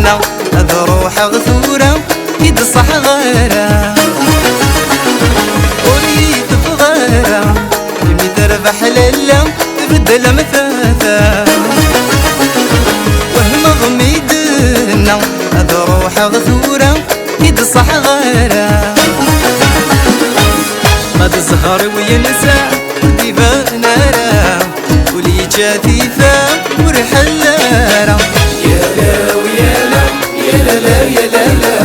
يدنا هذا روح غثورة يد صحغارة وريد بغارة يمي تربح للا تبدل مثاثة وهم غميدنا هذا روح غثورة يد صحغارة ما تزهر وينسى وديفا نارا ولي جاثيثة ورحلارة يا لا ويا لا يا لا لا يا لا لا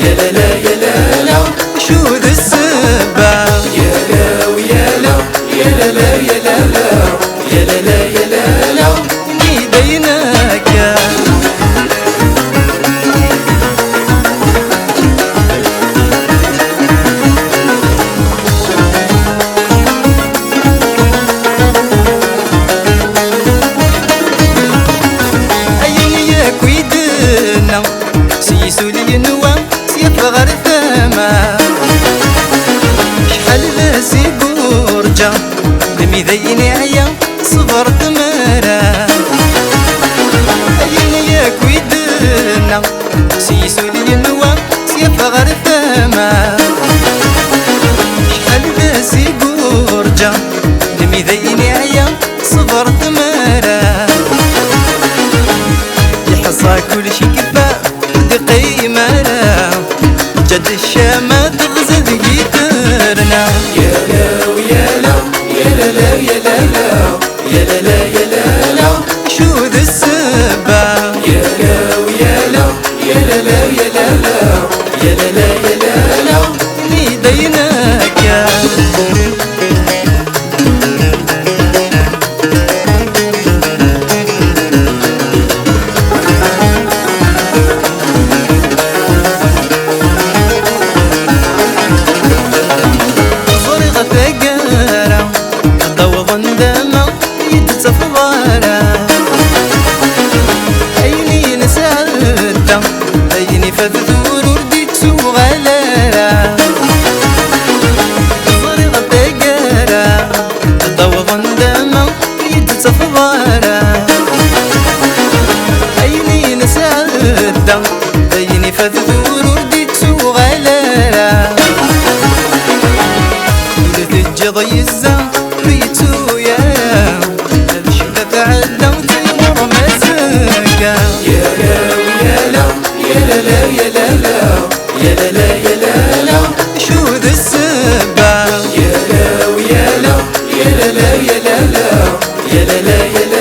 يا لا لا يا لا لا شو ذا السبب يا لا ويا لا يا لا لا يا لا لا يا لا لا يا لا لا بينك سيسولي النوا سيف غرثامة شحال ذاسي برجة دمي ذيني عيا صغر تمارة أين ياك ويدنا سيسولي النوا سيف غرثامة شحال ذاسي برجة دمي ذيني عيا صغر تمارة يحصى كل شي كفا قيمنا جد الشامة تغزل جيترنا يا لا ويا لا يا لا لا يا لا لا يا لا لا يا لا لا شو ذا السبب يا لا ويا لا يا لا لا يا لا لا يا لا لا يا لا لا ليديناك فذور ورديت وغلارة صريغة تقارة تضوض ندامة يتسفضارة أيني نسادة أيني فذور ورديت وغلارة ولد الجضي الزا بيتو يا الشبة تعدى وتمر مزاقة يا لا ويا لا يا لا لا يا لا لا يا لا لا يا لا لا شو ذا السبب يا لا ويا لا يا لا لا يا لا لا يا لا لا يا لا